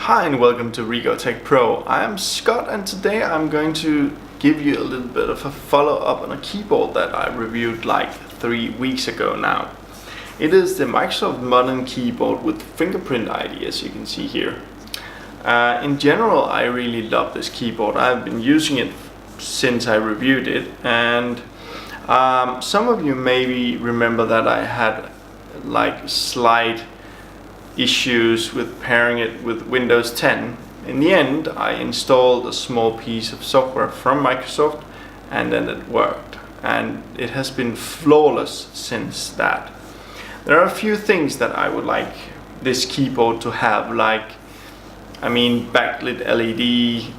Hi and welcome to Rigo Tech Pro. I am Scott and today I'm going to give you a little bit of a follow-up on a keyboard that I reviewed like 3 weeks ago now. It is the Microsoft Modern keyboard with Fingerprint ID, as you can see here. In general, I really love this keyboard. I've been using it since I reviewed it, and some of you maybe remember that I had like slight issues with pairing it with Windows 10. In the end, I installed a small piece of software from Microsoft and then it worked, and it has been flawless since that. There are a few things that I would like this keyboard to have, like backlit LED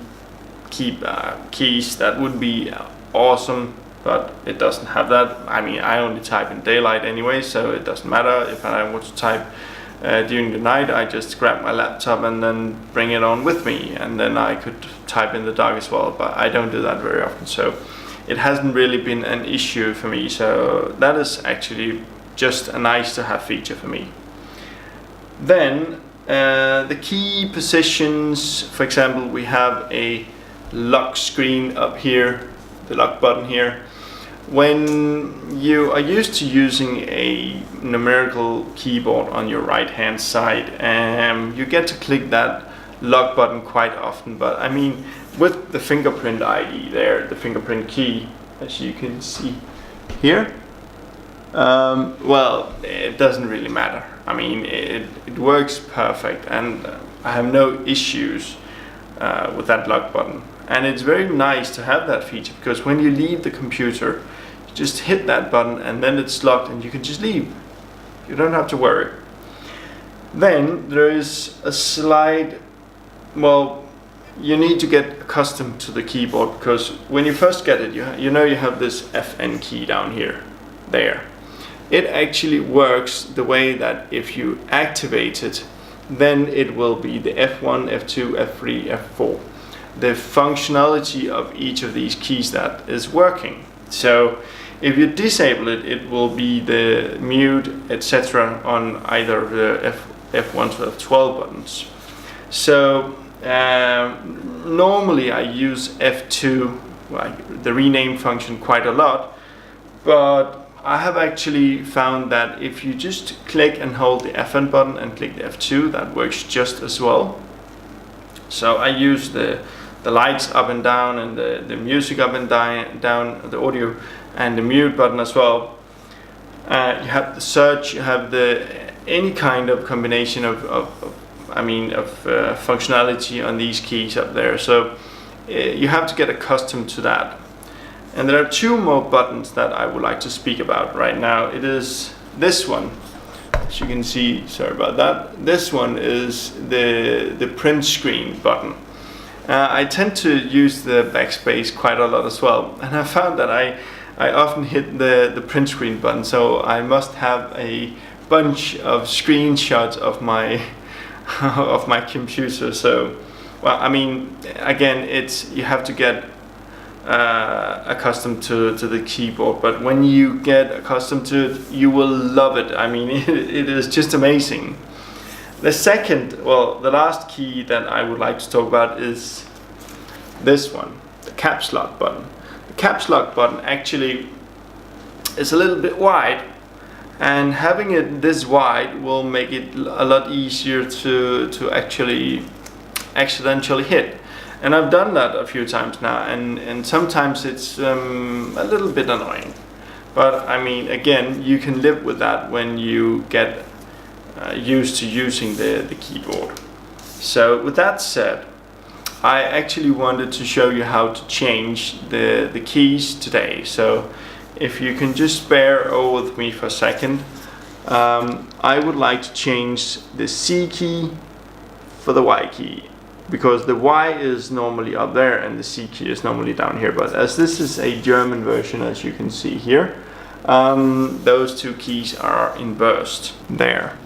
keys. That would be awesome, but it doesn't have that. I only type in daylight anyway, so it doesn't matter. If I want to type during the night, I just grab my laptop and then bring it on with me, and then I could type in the dark as well, but I don't do that very often, so it hasn't really been an issue for me. So that is actually just a nice to have feature for me. Then the key positions, for example, we have a lock screen up here, the lock button here. When you are used to using a numerical keyboard on your right hand side, you get to click that lock button quite often, but with the fingerprint ID there, the fingerprint key, as you can see here, well, it doesn't really matter. It works perfect, and I have no issues with that lock button. And it's very nice to have that feature, because when you leave the computer, you just hit that button and then it's locked and you can just leave. You don't have to worry. Then there is a slide. Well, you need to get accustomed to the keyboard, because when you first get it, you have this FN key down here, there. It actually works the way that if you activate it, then it will be the F1, F2, F3, F4. The functionality of each of these keys that is working. So if you disable it, it will be the mute, etc. on either the F1 to F12 buttons. So normally I use F2, the rename function, quite a lot, but I have actually found that if you just click and hold the F1 button and click the F2, that works just as well. So I use the lights up and down, and the music up and down, the audio, and the mute button as well. You have the search, you have any kind of combination of functionality on these keys up there. So you have to get accustomed to that. And there are two more buttons that I would like to speak about right now. It is this one, as you can see. Sorry about that. This one is the print screen button. I tend to use the backspace quite a lot as well, and I found that I often hit the print screen button, so I must have a bunch of screenshots of my of my computer. So, well, again, you have to get accustomed to the keyboard, but when you get accustomed to it, you will love it. It is just amazing. The last key that I would like to talk about is this one, the caps lock button. The caps lock button actually is a little bit wide, and having it this wide will make it a lot easier to actually accidentally hit. And I've done that a few times now, and sometimes it's a little bit annoying. But again, you can live with that when you get used to using the keyboard. So with that said, I actually wanted to show you how to change the keys today. So if you can just bear over with me for a second, I would like to change the C key for the Y key, because the Y is normally up there and the C key is normally down here. But as this is a German version, as you can see here, those two keys are inversed there.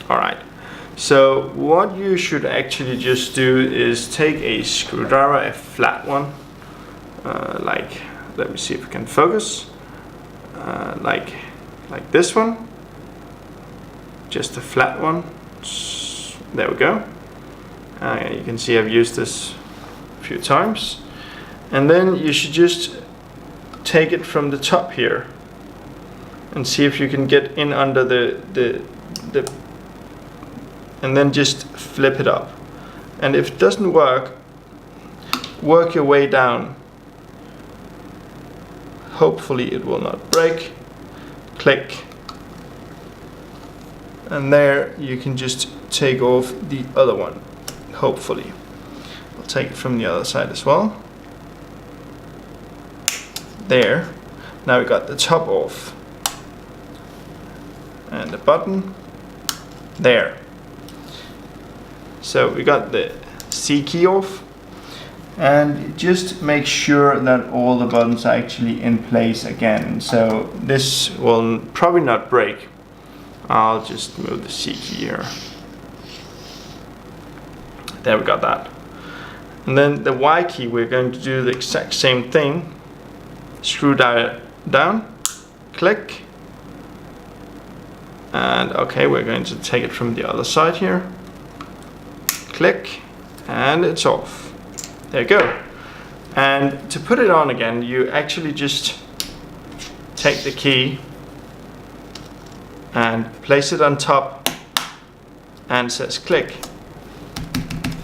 Alright, so what you should actually just do is take a screwdriver, a flat one, let me see if I can focus, like this one, just a flat one. There we go. You can see I've used this a few times. And then you should just take it from the top here and see if you can get in under the and then just flip it up. And if it doesn't work your way down. Hopefully it will not break. Click. And there you can just take off the other one. Hopefully. I'll take it from the other side as well. There. Now we got the top off. And the button. There. So we got the C key off. And just make sure that all the buttons are actually in place again. So this will probably not break. I'll just move the C key here. There we got that. And then the Y key, we're going to do the exact same thing. Screw down, click. And okay, we're going to take it from the other side here. Click, and it's off. There you go. And to put it on again, you actually just take the key and place it on top and says click.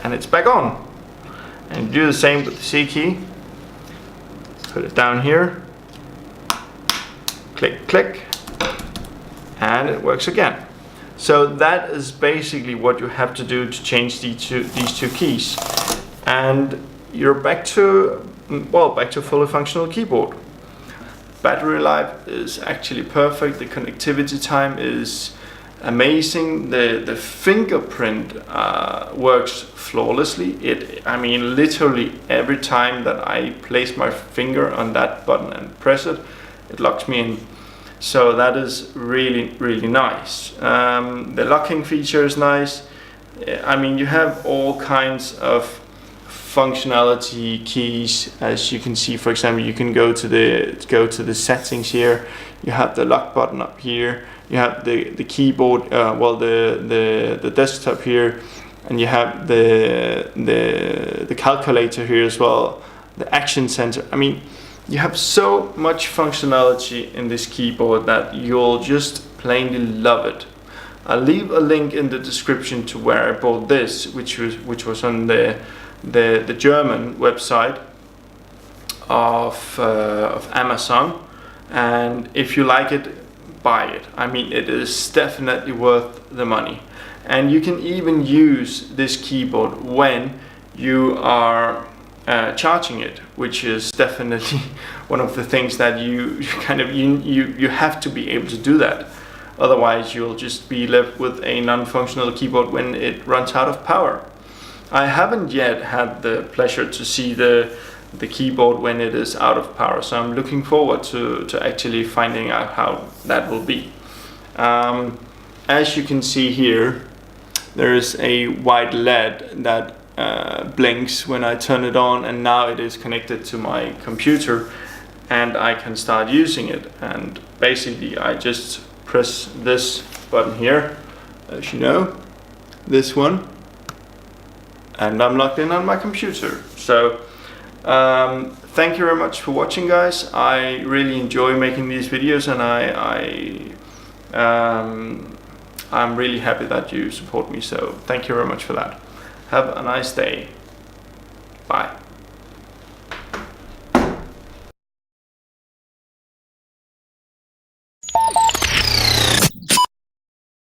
And it's back on. And do the same with the C key. Put it down here. Click, click. And it works again. So that is basically what you have to do to change these two keys. And you're back to fully functional keyboard. Battery life is actually perfect. The connectivity time is amazing. The fingerprint works flawlessly. I mean, literally every time that I place my finger on that button and press it, it locks me in. So that is really, really nice. The locking feature is nice. I mean, you have all kinds of functionality keys. As you can see, for example, you can go to the settings here. You have the lock button up here. You have the keyboard, the desktop here, and you have the calculator here as well. The action center. I mean, you have so much functionality in this keyboard that you'll just plainly love it. I'll leave a link in the description to where I bought this, which was on the German website of Amazon. And if you like it, buy it. I mean, it is definitely worth the money. And you can even use this keyboard when you are charging it, which is definitely one of the things that you have to be able to do that. Otherwise you'll just be left with a non-functional keyboard when it runs out of power. I haven't yet had the pleasure to see the keyboard when it is out of power, so I'm looking forward to actually finding out how that will be. As you can see here, there is a white LED that blinks when I turn it on, and now it is connected to my computer and I can start using it. And basically I just press this button here, as you know, this one, and I'm logged in on my computer. So thank you very much for watching, guys. I really enjoy making these videos, and I'm really happy that you support me, so thank you very much for that. Have a nice day. Bye.